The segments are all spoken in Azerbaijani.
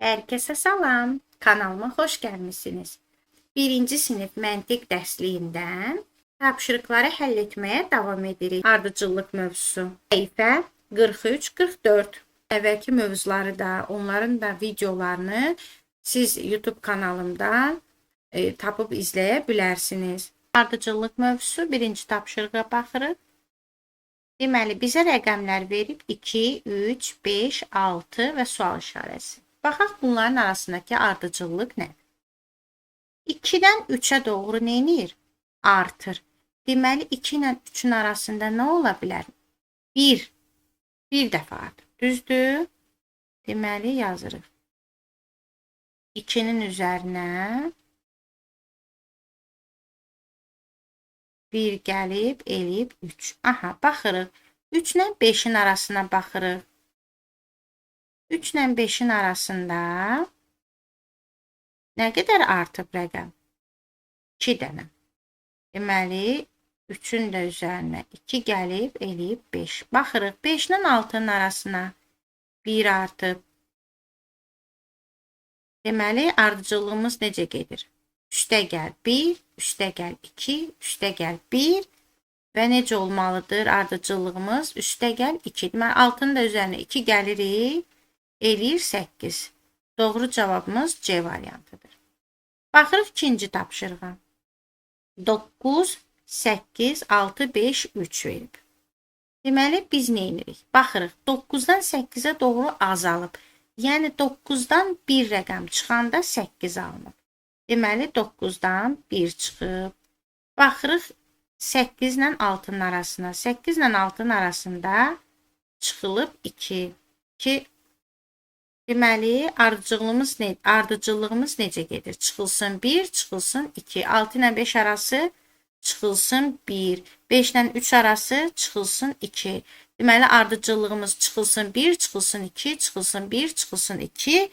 Herkese salam, kanalıma xoş gəlmisiniz. 1-ci sinif məntiq dərsliyindən tapşırıqları həll etməyə davam edirik. Ardıcıllıq mövzusu. Səhifə 43-44. Əvvəlki mövzuları da, onların da videolarını siz YouTube kanalımdan tapıb izləyə bilərsiniz. Ardıcıllıq mövzusu 1-ci tapşırığa baxırıq. Deməli, bizə rəqəmlər verib 2, 3, 5, 6 və sual işarəsi. Baxaq bunların arasındakı ardıcıllıq nədir? 2-dən 3-ə doğru nə edir? Artır. Deməli, 2 ilə 3-ün arasında nə ola bilər? 1. Bir dəfə artır. Düzdür? Deməli, yazırıq. 2-nin üzərinə 1 gəlib, eləyib 3. Aha, baxırıq. 3 ilə 5-in arasına baxırıq. 3 ilə 5-in arasında nə qədər artıb rəqəm? 2 dənə. Deməli, 3-ün də üzərinə 2 gəlib, eləyib 5. Baxırıq, 5 ilə 6-nın arasına 1 artıb. Deməli, ardıcıllığımız necə gedir? Üstə gəl 1, üstə gəl 2, üstə gəl 1 və necə olmalıdır ardıcıllığımız? Üstə gəl 2. Deməli, 6-nın da üzərinə 2 gəlirik. Eləyir 8. Doğru cavabımız C variantıdır. Baxırıq ikinci tapşırığa. 9, 8, 6, 5, 3 verib. Deməli, biz nə edirik? Baxırıq, 9-dan 8-ə doğru azalıb. Yəni, 9-dan 1 rəqəm çıxanda 8 alınıb. Deməli, 9-dan 1 çıxıb. Baxırıq, 8 ilə 6-nın arasına. 8 ilə 6-nın arasında çıxılıb 2. 2. Deməli, ardıcıllığımız necə gedir? Çıxılsın 1, çıxılsın 2. 6 ilə 5 arası çıxılsın 1. 5 ilə 3 arası çıxılsın 2. Deməli, ardıcıllığımız çıxılsın 1, çıxılsın 2, çıxılsın 1, çıxılsın 2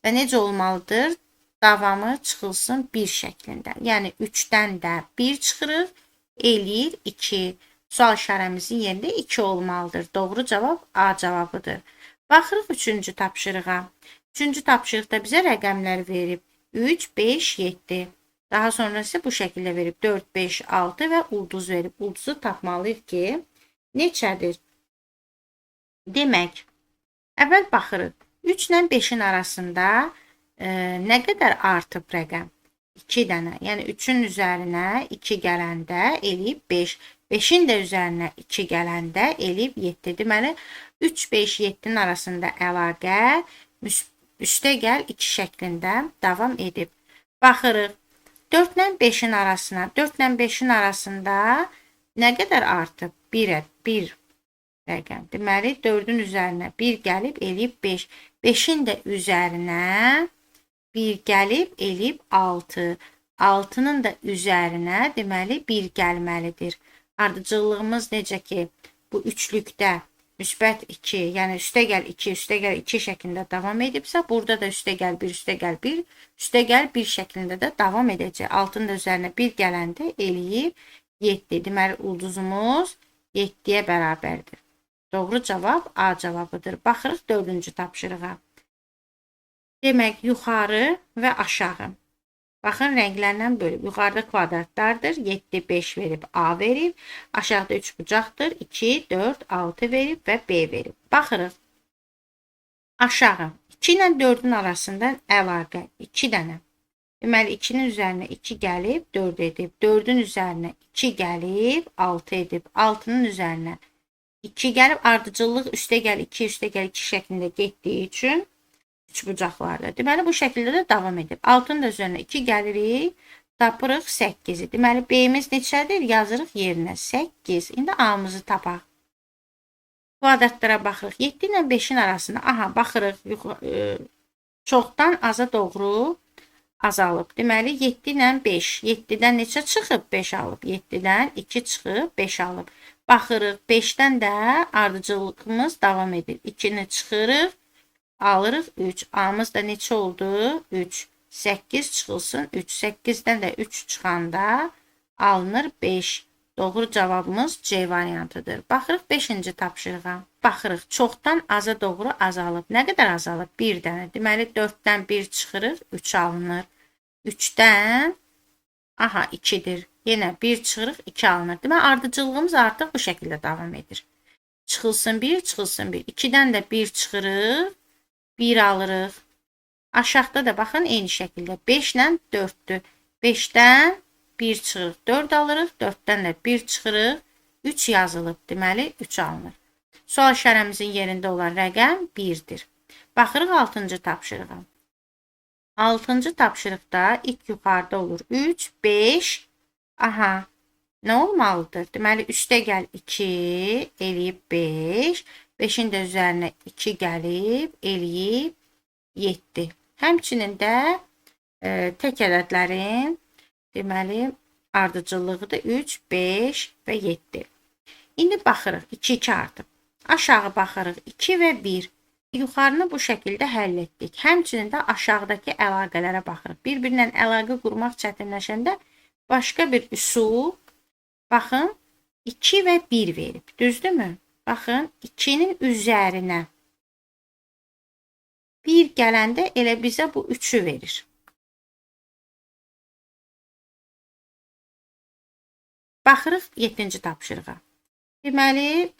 və necə olmalıdır? Davamı çıxılsın 1 şəklində. Yəni, 3-dən də 1 çıxırıq, eləyir 2. Sual işarəmizin yerində 2 olmalıdır. Doğru cavab A cavabıdır. Baxırıq 3-cü tapşırığa. 3-cü tapşırıqda bizə rəqəmlər verib. 3, 5, 7. Daha sonra isə bu şəkildə verib. 4, 5, 6 və ulduz verib. Ulduzu tapmalıyıq ki, neçədir? Demək, əvvəl baxırıq. 3 ilə 5-in arasında nə qədər artıb rəqəm? 2 dənə. Yəni, 3-ün üzərinə 2 gələndə eləyib 5. 5-in də üzərinə 2 gələndə eləyib 7. Deməli, 3, 5, 7-nin arasında əlaqə üstə gəl 2 şəklində davam edib. Baxırıq, 4 ilə 5-in arasına. 4 ilə 5-in arasında nə qədər artıb? 1 rəqəm. Deməli, 4-ün üzərinə 1 gəlib, eləyib 5. 5-in də üzərinə 1 gəlib, eləyib 6. 6-nın da üzərinə, deməli, 1 gəlməlidir. Ardıcıllığımız necə ki, bu üçlükdə müsbət 2, yəni üstə gəl 2, üstə gəl 2 şəklində davam edibsə, burada da üstə gəl 1, üstə gəl 1, üstə gəl 1 şəklində də davam edəcək. 6-nın da üzərinə 1 gələndə eləyir 7. Deməli, ulduzumuz 7-yə bərabərdir. Doğru cavab A cavabıdır. Baxırıq 4-cü tapşırığa. Demək, yuxarı və aşağı. Baxın, rənglərlə bölüb. Yuxarıda kvadratlardır. 7, 5 verib, A verib. Aşağıda 3 bucaqdır. 2, 4, 6 verib və B verib. Baxırıq. Aşağı. 2 ilə 4-ün arasında əlaqə. 2 dənə. Deməli, 2-nin üzərinə 2 gəlib, 4 edib. 4-ün üzərinə 2 gəlib, 6 edib. 6-nın üzərinə 2 gəlib. Ardıcıllıq üstə gəl 2, üstə gəl 2 şəklində getdiyi üçün 3 bucaqlarda. Deməli, bu şəkildə də davam edib. 6-nın da üzərinə 2 gəlirik, tapırıq 8-i. Deməli, B-miz neçədir? Yazırıq yerinə 8. İndi A-mızı tapaq. Kvadratlara baxırıq. 7 ilə 5-in arasında. Aha, baxırıq. Çoxdan aza doğru azalıb. Deməli, 7 ilə 5. 7-dən neçə çıxıb? 5 alıb. 7-dən 2 çıxıb, 5 alıb. Baxırıq, 5-dən də ardıcıllığımız davam edir. 2-ni çıxırıq. Alırıq 3. A'mız da neçə oldu? 3. 8 çıxılsın 3. 8-dən də 3 çıxanda alınır 5. Doğru cavabımız C variantıdır. Baxırıq 5-ci tapşırığa. baxırıq. Çoxdan aza doğru azalıb. Nə qədər azalıb? 1 dənə. Deməli 4-dən 1 çıxırıq, 3 alınır. 3-dən 2-dir. Yenə 1 çıxırıq, 2 alınır. Deməli ardıcıllığımız artıq bu şəkildə davam edir. Çıxılsın 1, çıxılsın 1. 2-dən də 1 çıxırıq, 1 alırıq. Aşağıda da baxın eyni şəkildə 5 ilə 4-dür. 5-dən 1 çıxırıq, 4 alırıq. 4-dən də 1 çıxırıq, 3 yazılıb. Deməli 3 alınır. Sual işarəmizin yerində olan rəqəm 1-dir. Baxırıq 6-cı tapşırığa. 6-cı tapşırıqda ilk yuxarıda olur 3, 5. Nə olmalıdır? Deməli üstə gəl 2, eləyib 5. 5-in də üzərinə 2 gəlib, eləyib 7. Həmçinin də tək ədədlərin deməli ardıcıllığı da 3, 5 və 7. İndi baxırıq 2, 2 artıb. Aşağı baxırıq 2 və 1. Yuxarını bu şəkildə həll etdik. Həmçinin də aşağıdakı əlaqələrə baxırıq. Bir-birinlə əlaqə qurmaq çətinləşəndə başqa bir üsul, baxın 2 və 1 verib. Düzdürmü? Baxın 2-nin üzərinə 1 gələndə elə bizə bu 3-ü verir. Baxırıq 7-ci tapşırığa. Deməli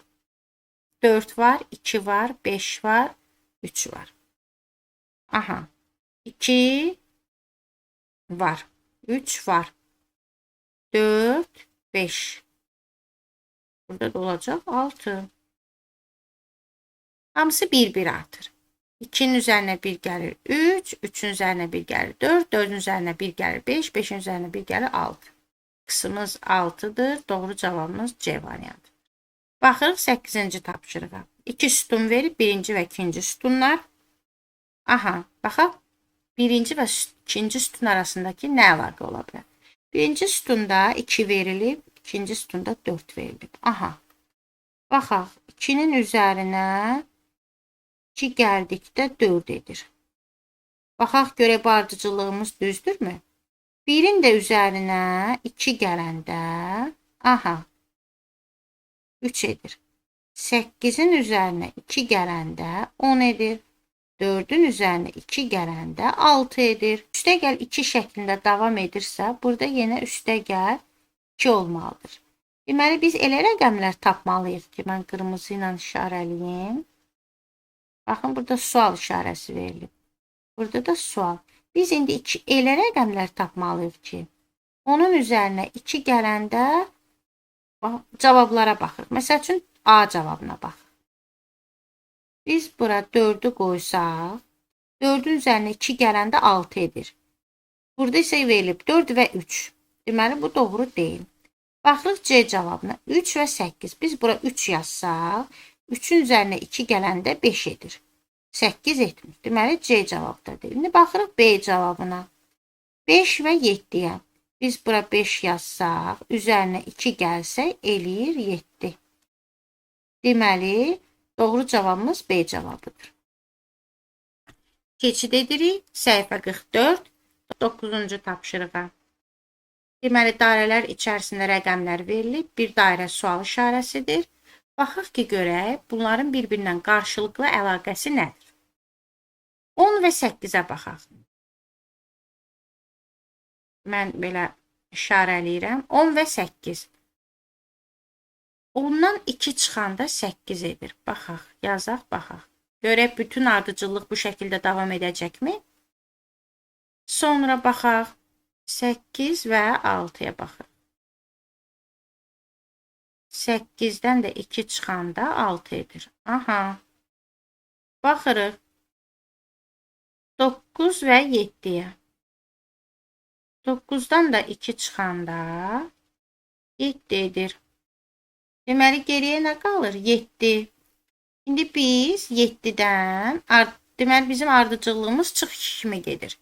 4 var, 2 var, 5 var, 3 var. 2 var, 3 var, 4, 5. Burada da olacaq 6. Hamısı 1-1 artır. 2-nin üzərinə 1 gəlir 3, 3-ün üzərinə 1 gəlir 4, 4-ün üzərinə 1 gəlir 5, 5-in üzərinə 1 gəlir 6. Qısımız 6-dır. Doğru cavabımız C variantı. Baxırıq 8-ci tapşırığa. 2 sütun verib, 1-ci və 2-ci sütunlar. Baxaq. 1-ci və 2-ci sütun arasındakı nə əlaqə ola bilər? 1-ci sütunda 2 verilib, 2-ci sütunda 4 verilib. Baxaq. 2-nin üzərinə 2 gəldikdə 4 edir. Baxaq görə bu ardıcıllığımız düzdürmü? 1-in də üzərinə 2 gələndə 3 edir. 8-in üzərinə 2 gələndə 10 edir. 4-ün üzərinə 2 gələndə 6 edir. Üstəgəl 2 şəklində davam edirsə, burada yenə üstəgəl 2 olmalıdır. Deməli, biz elə rəqəmlər tapmalıyıq ki, mən qırmızı ilə işarəliyim. Baxın, burada sual işarəsi verilib. Burada da sual. Biz indi elə rəqəmlər tapmalıyıq ki, onun üzərinə 2 gələndə cavablara baxırıq. Məsəl üçün, A cavabına baxırıq. Biz bura 4'ü qoysaq, 4'ün üzərinə 2 gələndə 6 edir. Burada isə verilib 4 və 3. Deməli, bu doğru deyil. Baxırıq C cavabına. 3 və 8. Biz bura 3 yazsaq, 3'ün üzərinə 2 gələndə 5 edir. 8 etmir. Deməli, C cavabda deyil. İndi baxırıq B cavabına. 5 və 7'yə. Biz bura 5 yazsaq, üzərinə 2 gəlsə, eləyir 7. Deməli, doğru cavabımız B cavabıdır. Keçid edirik. Səhifə 44, 9-cu tapşırığa. Deməli, dairələr içərisində rəqəmlər verilib. Bir dairə sual işarəsidir. Baxaq ki, görək, bunların bir-birindən qarşılıqlı əlaqəsi nədir? 10 və 8'ə baxaq. Mən belə işarələyirəm. 10 və 8. Ondan 2 çıxanda 8 edir. Baxaq, yazaq, baxaq. Görək, bütün ardıcıllıq bu şəkildə davam edəcəkmi? Sonra baxaq, 8 və 6'ya baxaq. 8'dən də 2 çıxanda 6 edir. Baxırıq. 9 və 7'yə. 9'dan da 2 çıxanda 7 edir. Deməli, geriyə nə qalır? 7. İndi biz 7'dən, deməli, bizim ardıcıllığımız çıx 2 kimi gedir.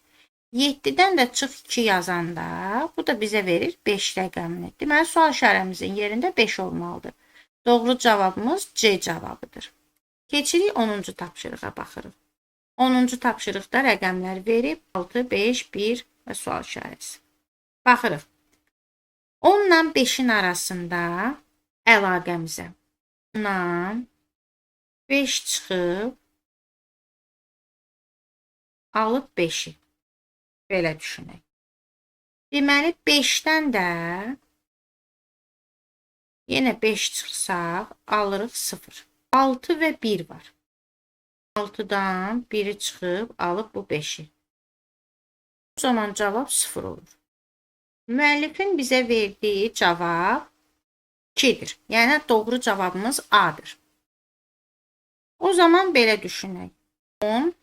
7'dən də çıx 2 yazanda, bu da bizə verir 5 rəqəmini. Deməli, sual işarəmizin yerində 5 olmalıdır. Doğru cavabımız C cavabıdır. Keçirik 10-cu tapşırığa baxırıq. 10-cu tapşırıqda rəqəmlər verib 6, 5, 1 və sual işarəsi. Baxırıq. 10 ilə 5'in arasında əlaqəmizə. 10 5 çıxıb, alıb 5-i. Belə düşünək. Deməli, 5-dən də yenə 5 çıxsaq, alırıq 0. 6 və 1 var. 6-dan 1-i çıxıb, alıb bu 5-i. O zaman cavab 0 olur. Müəllifin bizə verdiyi cavab 2-dir. Yəni, doğru cavabımız A-dır. O zaman belə düşünək. 10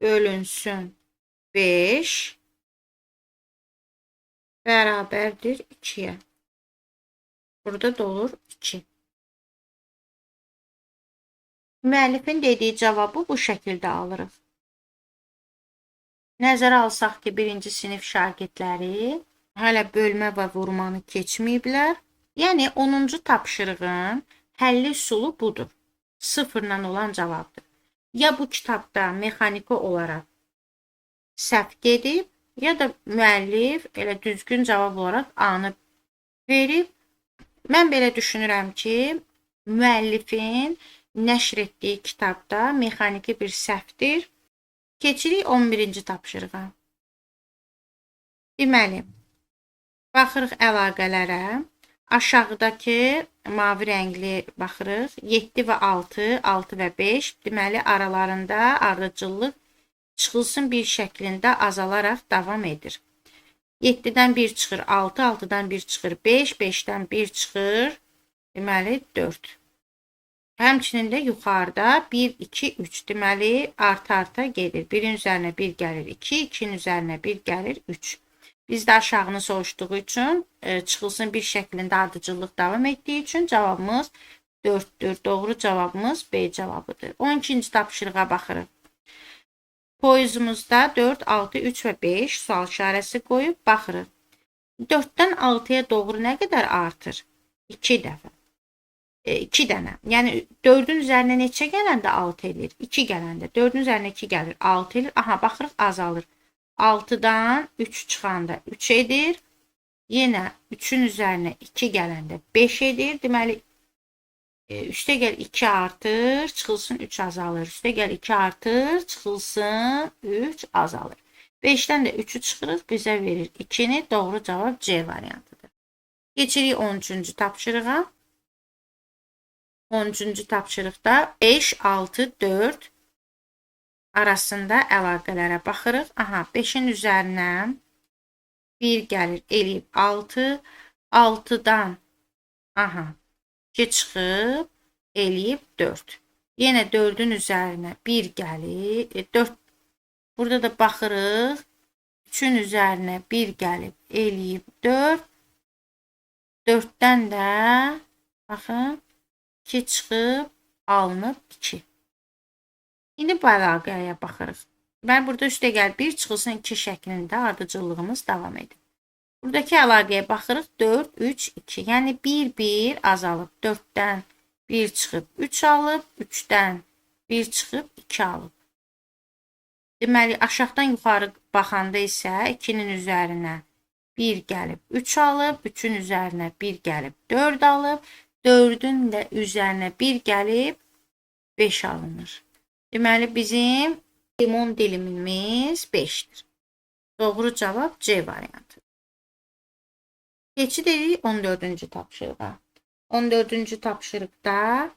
bölünsün 5 bərabərdir 2-yə. Burada da olur 2. Müəllifin dediyi cavabı bu şəkildə alırıq. Nəzərə alsaq ki, 1-ci sinif şagirdləri hələ bölmə və vurmanı keçməyiblər. Yəni, 10-cu tapşırığın həlli üsulu budur. 0-la olan cavabdır. Ya bu kitabda mexaniki olaraq səhv gedib, ya da müəllif elə düzgün cavab olaraq A-nı verib. Mən belə düşünürəm ki, müəllifin nəşr etdiyi kitabda mexaniki bir səhvdir. Keçirik 11-ci tapşırığa. Deməli, baxırıq əlaqələrə. Aşağıdakı mavi rəngli baxırıq. 7 və 6, 6 və 5. Deməli, aralarında ardıcıllıq çıxılsın bir şəklində azalaraq davam edir. 7-dən 1 çıxır 6, 6-dan 1 çıxır 5, 5-dən 1 çıxır, deməli 4. Həmçinin də yuxarıda 1, 2, 3, deməli arta-arta gedir. 1-in üzərinə 1 gəlir 2, 2-nin üzərinə 1 gəlir 3. Biz də aşağını soruşduğu üçün çıxılsın bir şəklində ardıcıllıq davam etdiyi üçün cavabımız 4-dür. Doğru cavabımız B cavabıdır. 12-ci tapşırığa baxırıq. Poyuzumuzda 4, 6, 3 və 5 sual işarəsi qoyub baxırıq. 4-dən 6-ya doğru nə qədər artır? 2 dəfə. 2 dənə. Yəni 4-ün üzərinə neçə gələndə 6 edir? 2 gələndə. 4-ün üzərinə 2 gəlir, 6 edir. Aha, baxırıq azalır. 6-dan 3 çıxanda 3 edir. Yenə 3-ün üzərinə 2 gələndə 5 edir. Deməli, üstə gəl 2 artır, çıxılsın 3 azalır. Üstə gəl 2 artır, çıxılsın 3 azalır. 5-dən də 3-ü çıxırıq, bizə verir 2-ni. Doğru cavab C variantıdır. Keçirik 13-cü tapşırığa. 13-cü tapşırıqda 5, 6, 4 arasında əlaqələrə baxırıq. Aha, 5-in üzərinə 1 gəlir, eləyib 6. 6-dan aha, 2 çıxıb, eləyib 4. Yenə 4-ün üzərinə 1 gəlir. 4. Burada da baxırıq. 3-ün üzərinə 1 gəlib, eləyib 4. 4-dən də baxın, 2 çıxıb, alınıb 2. İndi bu əlaqəyə baxırıq. Və burada üstə gəl 1 çıxılsın 2 şəklində ardıcıllığımız davam edir. Buradakı əlaqəyə baxırıq 4, 3, 2. Yəni 1, 1 azalıb. 4-dən 1 çıxıb 3 alıb. 3-dən 1 çıxıb 2 alıb. Deməli, aşağıdan yuxarı baxanda isə 2-nin üzərinə 1 gəlib 3 alıb. 3-ün üzərinə 1 gəlib 4 alıb. 4-ün də üzərinə 1 gəlib 5 alınır. Deməli, bizim limon dilimimiz 5-dir. Doğru cavab C variantı. Keçirik 14-cü tapşırığa. 14-cü tapşırıqda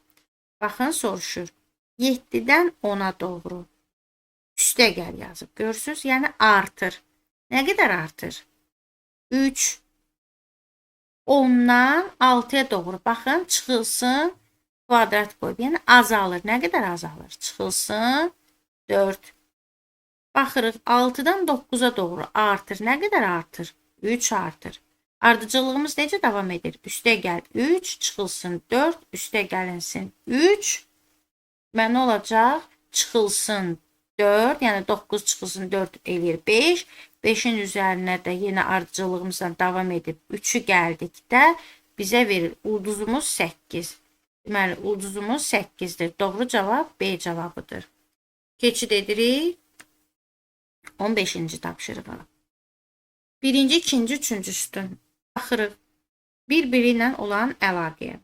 baxın soruşur. 7-dən 10-a doğru üstə gəl yazıb. Görürsünüz? Yəni artır. Nə qədər artır? 3. 10-dan 6-ya doğru baxın, çıxılsın, kvadrat qoyub. Yəni azalır. Nə qədər azalır? Çıxılsın 4. Baxırıq 6-dan 9-a doğru artır. Nə qədər artır? 3 artır. Ardıcıllığımız necə davam edir? Üstə gəl 3, çıxılsın 4, üstə gəlinsin 3. Və nə olacaq? Çıxılsın 4, yəni 9 çıxılsın 4 eləyir 5. 5-in üzərinə də yenə ardıcıllığımızdan davam edib 3-ü gəldikdə bizə verir ulduzumuz 8. Deməli, ulduzumuz 8-dir. Doğru cavab B cavabıdır. Keçid edirik 15-ci tapşırığa. 1-ci, 2-ci, 3-cü sütun. Baxırıq bir-biri ilə olan əlaqəyə.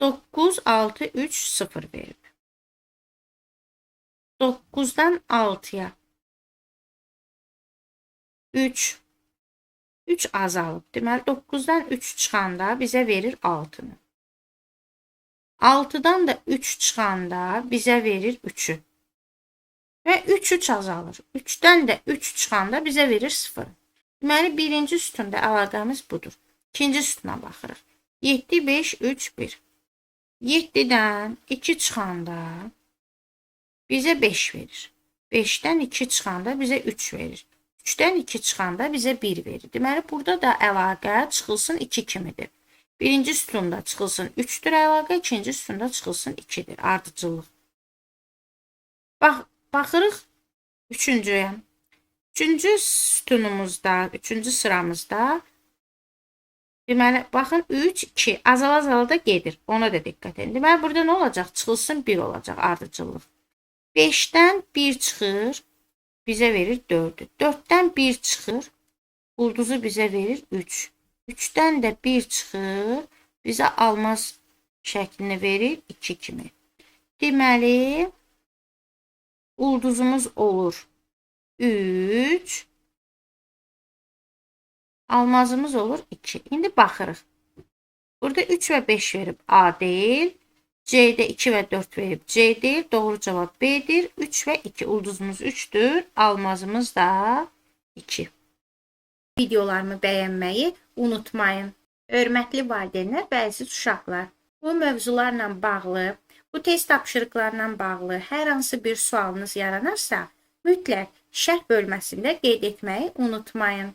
9, 6, 3, 0 verib. 9-dan 6-ya 3. 3 azalıb. Deməli 9-dan 3 çıxanda bizə verir 6-nı. 6-dan da 3 çıxanda bizə verir 3-ü. Və 3 azalır. 3-dən də 3 çıxanda bizə verir 0. Deməli, birinci sütunda əlaqəmiz budur. İkinci sütuna baxırıq. 7, 5, 3, 1. 7-dən 2 çıxanda bizə 5 verir. 5-dən 2 çıxanda bizə 3 verir. 3-dən 2 çıxanda bizə 1 verir. Deməli, burada da əlaqə çıxılsın 2 kimidir. Birinci sütunda çıxılsın 3-dür əlaqə, ikinci sütunda çıxılsın 2-dir. Ardıcıllıq. Baxırıq üçüncüyə. Üçüncü sütunumuzda, üçüncü sıramızda deməli, baxın 3, 2 azala da gedir. Ona da diqqət edin. Deməli, burada nə olacaq? Çıxılsın 1 olacaq ardıcıllıq. 5-dən 1 çıxır, bizə verir 4-ü. 4-dən 1 çıxır, ulduzu bizə verir 3. 3-dən də 1 çıxır, bizə almaz şəklini verir 2 kimi. Deməli, ulduzumuz olur 3, almazımız olur 2. İndi baxırıq. Burada 3 və 5 verib A deyil. C'də 2 və 4 verib C deyil. Doğru cavab B'dir. 3 və 2. Ulduzumuz 3'dür. Almazımız da 2. Videolarımı bəyənməyi unutmayın. Hörmətli valideynlər və əziz uşaqlar, bu mövzularla bağlı, bu test tapşırıqlarla bağlı hər hansı bir sualınız yaranarsa, mütləq şərh bölməsində qeyd etməyi unutmayın.